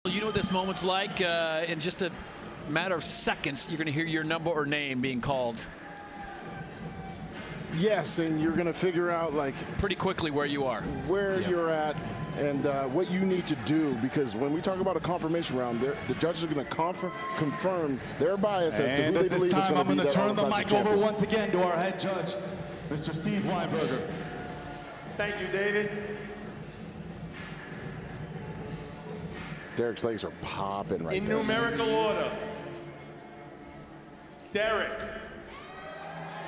You know what this moment's like. In just a matter of seconds, you're going to hear your number or name being called. Yes, and you're going to figure out, like, pretty quickly where you are, where you're at, and what you need to do. Because when we talk about a confirmation round, the judges are going to confirm their bias as to who they believe is going to be that I'm going to turn the mic champion. over once again to our head judge, Mr. Steve Weinberger. Thank you, David. Derek's legs are popping right In there. numerical order, Derek,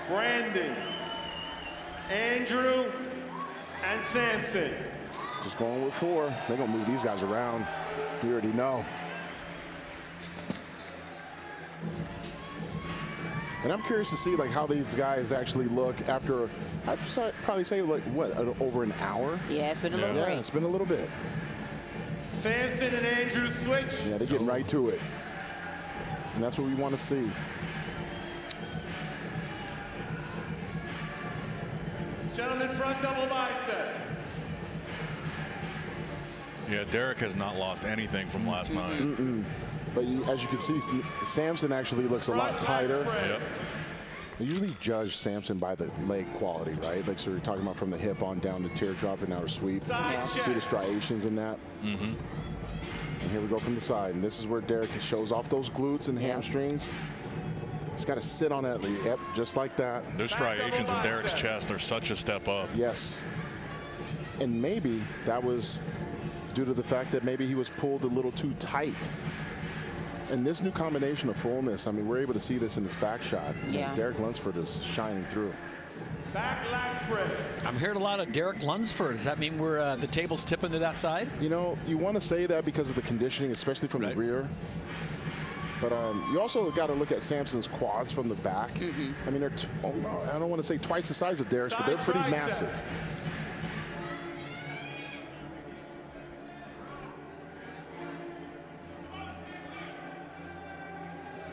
Brandon, Andrew, and Samson. Just going with 4. They're going to move these guys around. You already know. And I'm curious to see, like, how these guys actually look after, I'd probably say, like, what, over an hour? Yeah, it's been a little bit. Yeah, it's been a little bit. Samson and Andrew switch. Yeah, they're getting right to it. And that's what we want to see. Gentlemen, front double bicep. Yeah, Derek has not lost anything from last night. But as you can see, Samson actually looks a lot tighter. Yep. They usually judge Samson by the leg quality, right? Like, so you're talking about from the hip on down to teardrop and outer sweep. See the striations in that. And here we go from the side. And this is where Derek shows off those glutes and hamstrings. He's got to sit on that. Yep, just like that. Those striations in Derek's chest are such a step up. Yes. And maybe that was due to the fact that maybe he was pulled a little too tight. And this new combination of fullness, I mean, we're able to see this in its back shot. Yeah. Derek Lunsford is shining through. Back lat spread. I'm hearing a lot of Derek Lunsford. Does that mean we're the table's tipping to that side? You know, you want to say that because of the conditioning, especially from the rear. But you also got to look at Samson's quads from the back. I mean, they're, I don't want to say twice the size of Derek's, but they're pretty massive.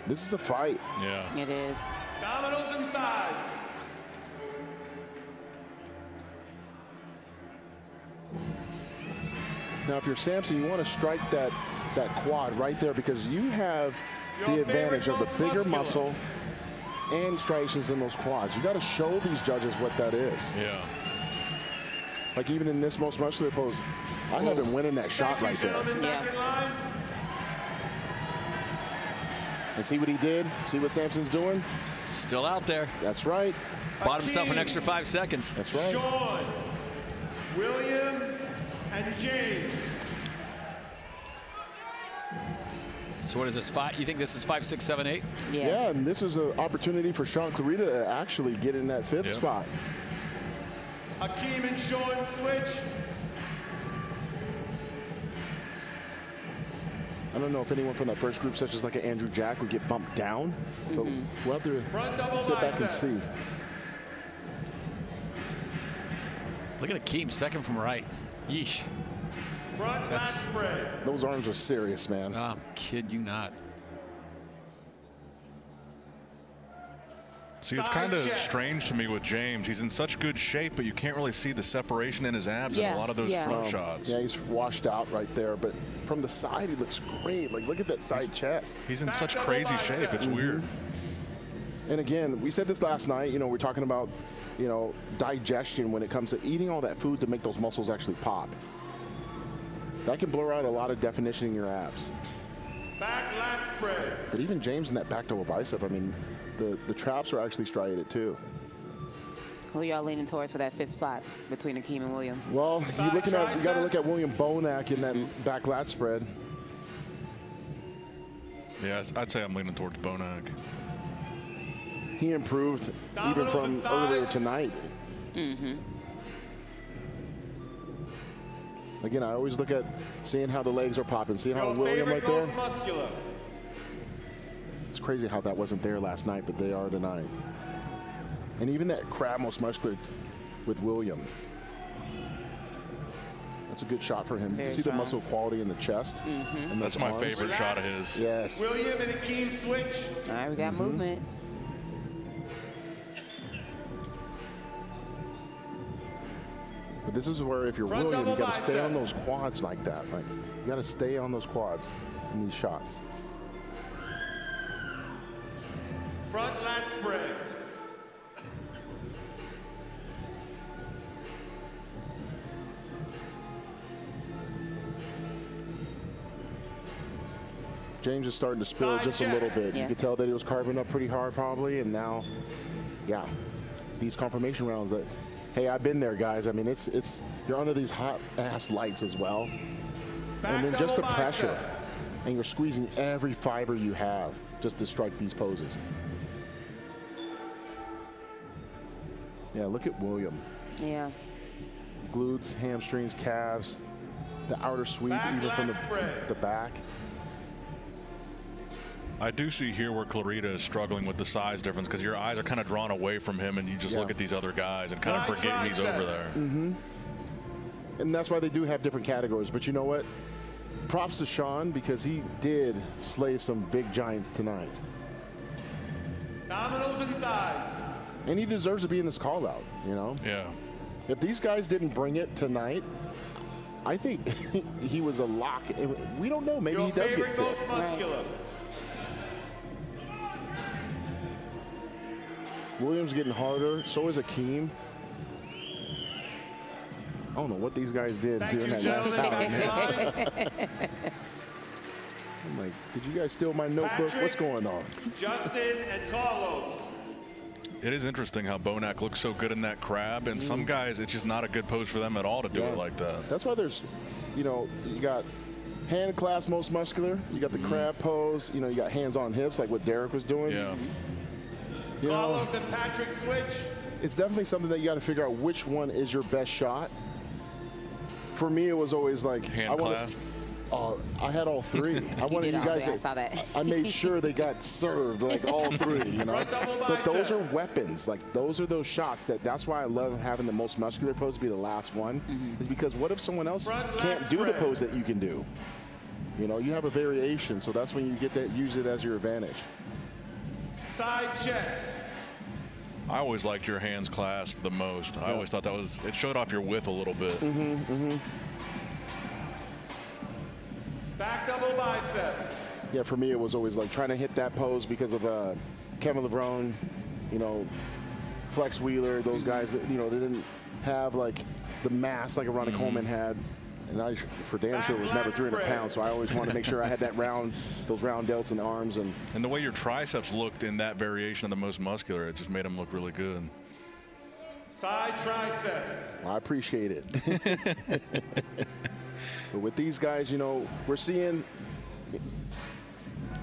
This is a fight. Yeah. It is. Dominoes and thighs. Now, if you're Samson, you want to strike that quad right there because you have the advantage of the bigger muscle and striations in those quads. You got to show these judges what that is. Yeah. Like even in this most muscular pose, I have him winning that shot right there. Yeah. And see what he did? See what Samson's doing? Still out there. That's right. Bought himself an extra 5 seconds. That's right. Sean, William, and James. So what is this? 5? You think this is 5, 6, 7, 8? Yes. Yeah, and this is an opportunity for 𝐂𝐞𝐬 to actually get in that 5th spot. Hakeem and Sean switch. I don't know if anyone from that first group, such as like an Andrew Jack, would get bumped down. But we'll have to sit back and see. Look at Akeem, second from right. Yeesh. Front lat spread. Those arms are serious, man. Kid you not. See, it's kind of strange to me with James. He's in such good shape, but you can't really see the separation in his abs in a lot of those front shots. Yeah, he's washed out right there, but from the side, he looks great. Like, look at that side chest. He's in such crazy shape. It's weird. And again, we said this last night, you know, we're talking about, you know, digestion when it comes to eating all that food to make those muscles actually pop. That can blur out a lot of definition in your abs. Back lat spread. But even James in that back double bicep, I mean, the traps are actually striated too. Who y'all leaning towards for that 5th spot between Akeem and William? Well, you got to look at William Bonac in that back lat spread. Yeah, I'd say I'm leaning towards Bonac. He improved even from earlier tonight. Again, I always look at seeing how the legs are popping. See how William right there? Muscular. It's crazy how that wasn't there last night, but they are tonight. And even that crab most muscular with William. That's a good shot for him. You see the muscle quality in the chest? And that's my favorite shot of his. Yes. William and Hakeem switch. All right, we got movement. But this is where if you're Front William, you double got to stay bicep. on those quads like that. Like, you got to stay on those quads in these shots. Front lat spread. James is starting to spill Side just a chest. little bit. You Yes. could tell that he was carving up pretty hard probably, and now, yeah, these confirmation rounds that, hey, I've been there, guys. I mean, it's you're under these hot ass lights as well. Back And then just the double pressure. bicep. And you're squeezing every fiber you have just to strike these poses. Yeah, look at William. Yeah. Glutes, hamstrings, calves, the outer sweep, Back even from lat spread. the back. I do see here where 𝐀𝐫𝐬 is struggling with the size difference because your eyes are kind of drawn away from him and you just Yeah. look at these other guys and kind of Side forget he's tricep. over there. And that's why they do have different categories. But you know what? Props to Sean because he did slay some big giants tonight. Abdominals and thighs. And he deserves to be in this call out, you know? Yeah. If these guys didn't bring it tonight, I think he was a lock. We don't know. Maybe Your he does get favorite fit. most muscular. Williams getting harder. So is Akeem. I don't know what these guys did Thank during you, that last gentlemen. hour, Back man. in line. I'm like, did you guys steal my notebook? Patrick. What's going on? Justin and Carlos. It is interesting how 𝐀𝐫𝐬 looks so good in that crab, and some guys, it's just not a good pose for them at all to do Yeah. it like that. That's why there's, you know, you got hand clasp most muscular. You got the crab pose. You know, you got hands on hips like what Derek was doing. Yeah. You know, Carlos and Patrick switch. it's definitely something that you got to figure out which one is your best shot. For me, it was always like Hand clasp. I had all three. I wanted did you all guys. three. I saw that. I made sure they got served, like all three. You know, Front double but those are bicep. weapons. Like those are those shots. That's why I love having the most muscular pose be the last one. Is because what if someone else Front can't lat do the spread. pose that you can do? You know, you have a variation, so that's when you get to use it as your advantage. Side chest. I always liked your hands clasped the most. I always thought that was, it showed off your width a little bit. Back double bicep. Yeah, for me, it was always like trying to hit that pose because of Kevin Levrone, you know, Flex Wheeler, those guys that, you know, they didn't have like the mass like a Ronnie Coleman had. And I, for damn sure, was never 300 pounds, so I always wanted to make sure I had that those round delts in the arms. And And the way your triceps looked in that variation of the most muscular, it just made them look really good. Side tricep. I appreciate it. But with these guys, you know, we're seeing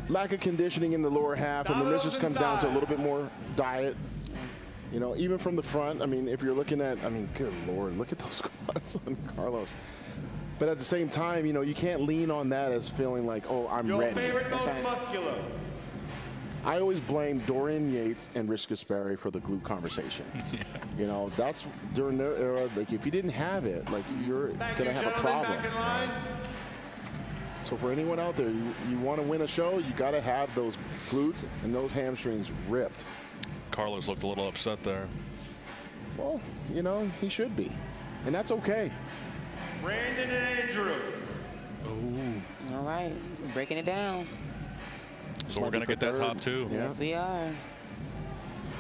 lack of conditioning in the lower half, and then this just comes down to a little bit more diet. You know, even from the front, I mean, if you're looking at, I mean, good Lord, look at those quads on Carlos. But at the same time, you know, you can't lean on that as feeling like, oh, I'm Your ready. favorite most right. muscular. I always blame Dorian Yates and Rich Gaspari for the glute conversation. You know, that's during their era. Like, if you didn't have it, like, you're Thank going you, to have a gentlemen. problem. Back in line. So for anyone out there, you want to win a show, you got to have those glutes and those hamstrings ripped. Carlos looked a little upset there. Well, you know, he should be. And that's okay. Brandon and Andrew. All right. We're breaking it down. So we're going to get that top two. Yeah. Yes, we are.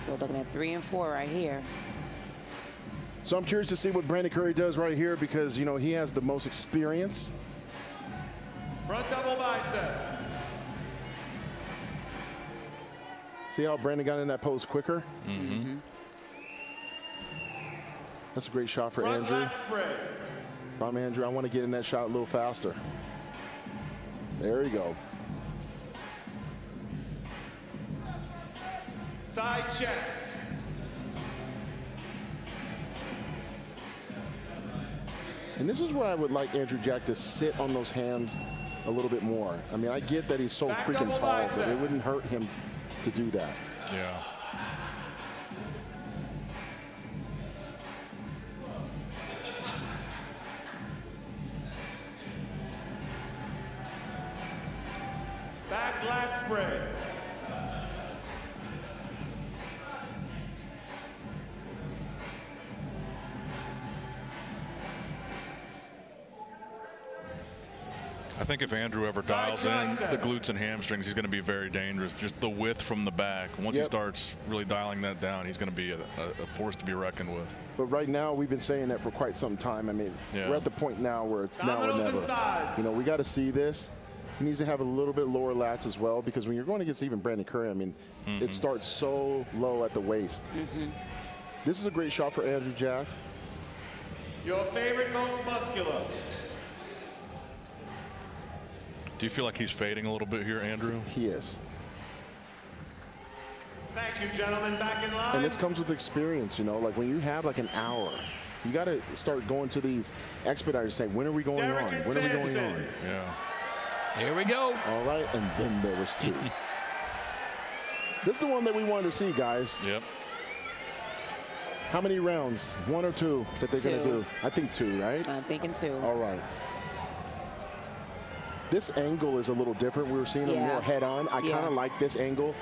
So we're looking at 3 and 4 right here. So I'm curious to see what Brandon Curry does right here because, you know, he has the most experience. Front double bicep. See how Brandon got in that pose quicker? That's a great shot for Front Andrew. lat spread. If I'm Andrew, I want to get in that shot a little faster. There you go. Side chest. And this is where I would like Andrew Jack to sit on those hams a little bit more. I mean, I get that he's so Back freaking double tall, but bicep. it wouldn't hurt him to do that. Yeah. Back lat spread. think if Andrew ever dials in the glutes and hamstrings, he's going to be very dangerous. Just the width from the back. Once he starts really dialing that down, he's going to be a force to be reckoned with. But right now, we've been saying that for quite some time. I mean, we're at the point now where it's now or never. You know, we got to see this. He needs to have a little bit lower lats as well, because when you're going against even Brandon Curry, I mean, it starts so low at the waist. This is a great shot for Andrew Jack. Your favorite, most muscular. Do you feel like he's fading a little bit here, Andrew? He is. Thank you, gentlemen. Back in line. And this comes with experience, you know, like when you have like an hour, you got to start going to these expediters saying, when are we going on? When are we going on? Yeah. Here we go. All right, and then there was two. This is the one that we wanted to see, guys. Yep. How many rounds? 1 or 2 that they're going to do? I think 2, right? I'm thinking 2. All right. This angle is a little different. We were seeing them more head-on. I kind of like this angle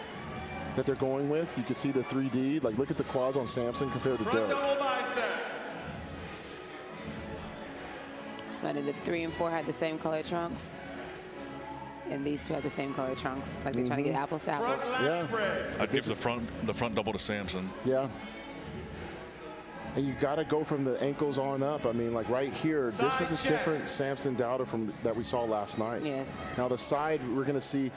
that they're going with. You can see the 3D. Like, look at the quads on Samson compared to Derek. It's funny, the 3 and 4 had the same color trunks. And these two have the same color trunks. Like they're trying to get apples to apples. Yeah. I'd give the front double to Samson. Yeah. And you got to go from the ankles on up. I mean, like right here, this is a different Samson Dowder from that we saw last night. Yes. Now the side, we're going to see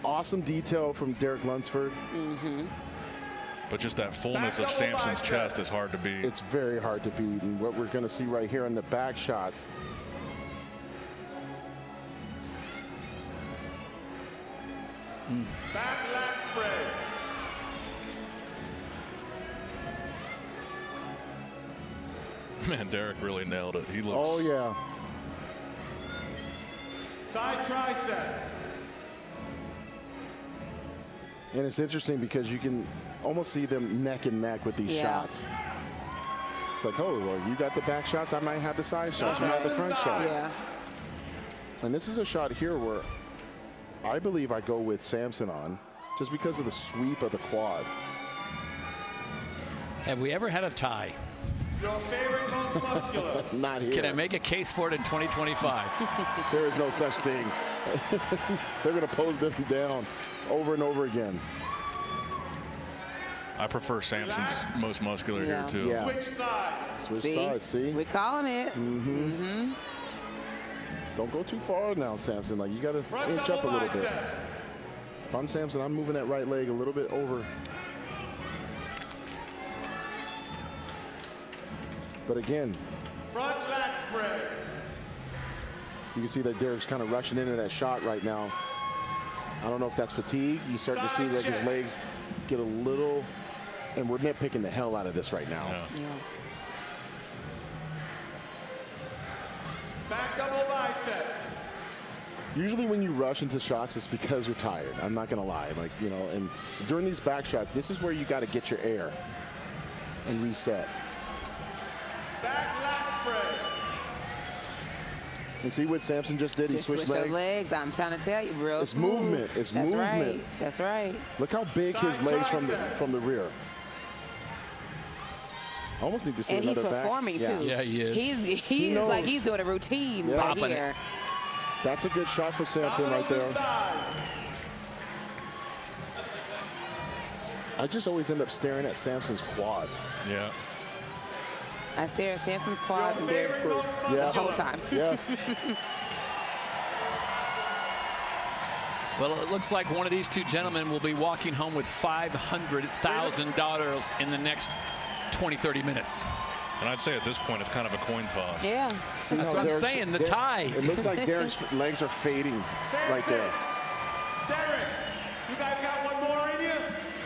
awesome detail from Derek Lunsford. But just that fullness of Samson's chest is hard to beat. It's very hard to beat. And what we're going to see right here in the back shots. Back lat spread. Man, Derek really nailed it. He looks. Oh, yeah. Side tricep. And it's interesting because you can almost see them neck and neck with these shots. It's like, oh, well, you got the back shots. I might have the side shots. I might have the front shots. Yeah. And this is a shot here where I believe I go with Samson on just because of the sweep of the quads. Have we ever had a tie? Your favorite, most muscular. Not here. Can I make a case for it in 2025? There is no such thing. They're going to pose them down over and over again. I prefer Samson's most muscular here, too. Yeah. Switch sides. Switch sides, see? We're calling it. Don't go too far now, Samson. Like, you got to inch up a little bit. If I'm Samson, I'm moving that right leg a little bit over. But again, front lat spread. you can see that Derek's kind of rushing into that shot right now. I don't know if that's fatigue. You start to see that his legs get a little, and we're nitpicking the hell out of this right now. Yeah. Back double bicep. Usually when you rush into shots, it's because you're tired. I'm not going to lie. Like, you know, and during these back shots, this is where you got to get your air and reset. Back lat spread. And see what Samson just did? He switched legs. Those legs. I'm trying to tell you, real It's smooth. movement. It's That's movement. Right. That's right. Look how big his legs from the rear. I almost need to see and another he's back. performing too. Yeah, he is. He's like he's doing a routine right here. That's a good shot for Samson right there. I just always end up staring at Samson's quads. Yeah. I stare at Samson's quads and Derek's glutes the whole time. Yes. Well, it looks like one of these two gentlemen will be walking home with $500,000 in the next 20-30 minutes. And I'd say at this point, it's kind of a coin toss. Yeah. See That's what I'm saying, the tie. It looks like Derek's legs are fading right there. Derek, you guys got one more in you?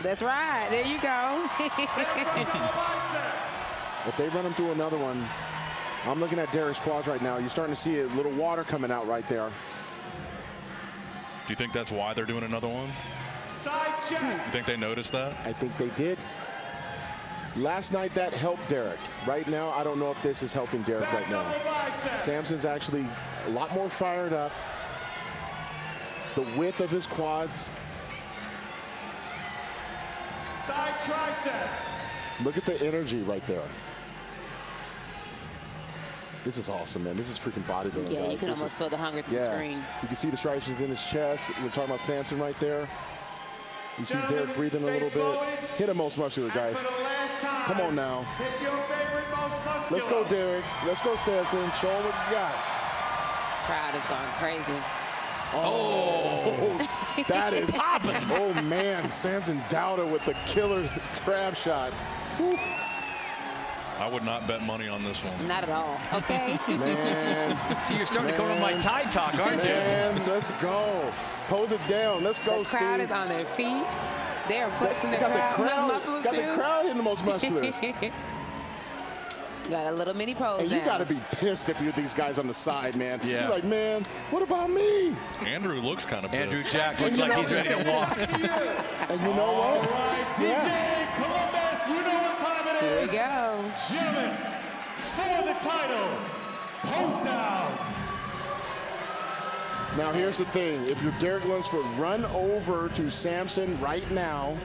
That's right. There you go. If they run him through another one, I'm looking at Derek's quads right now. You're starting to see a little water coming out right there. Do you think that's why they're doing another one? Side chest. You think they noticed that? I think they did. Last night that helped Derek. Right now, I don't know if this is helping Derek right now. Samson's actually a lot more fired up. The width of his quads. Side tricep. Look at the energy right there. This is awesome, man. This is freaking bodybuilding, Yeah, guys. you can This almost is, feel the hunger through the screen. You can see the striations in his chest. We're talking about Samson right there. You see Derek breathing a little bit. Hit him most muscular, guys. Come on now. Let's go, Derek. Let's go, Samson. Show him what you got. Crowd is going crazy. Oh, that is popping. Oh, man. Samson Dowda with the killer crab shot. Whew. I would not bet money on this one. Not at all. Okay. Man. See, you're starting to go to my Tide talk, aren't you? Man, let's go. Pose it down. Let's go, The crowd Steve. is on their feet. They are flexing their Got muscles got too. the crowd hitting the most musculars. Got a little mini pose And now. you got to be pissed if you're these guys on the side, man. Yeah. You're like, man, what about me? Andrew looks kind of pissed. Andrew Jack looks like he's ready to walk. And you know what? All right, DJ Columbus, you know what time it Here is. we go. Gentlemen, for the title, pose down. Now, here's the thing. If you're Derek Lunsford, run over to Samson right now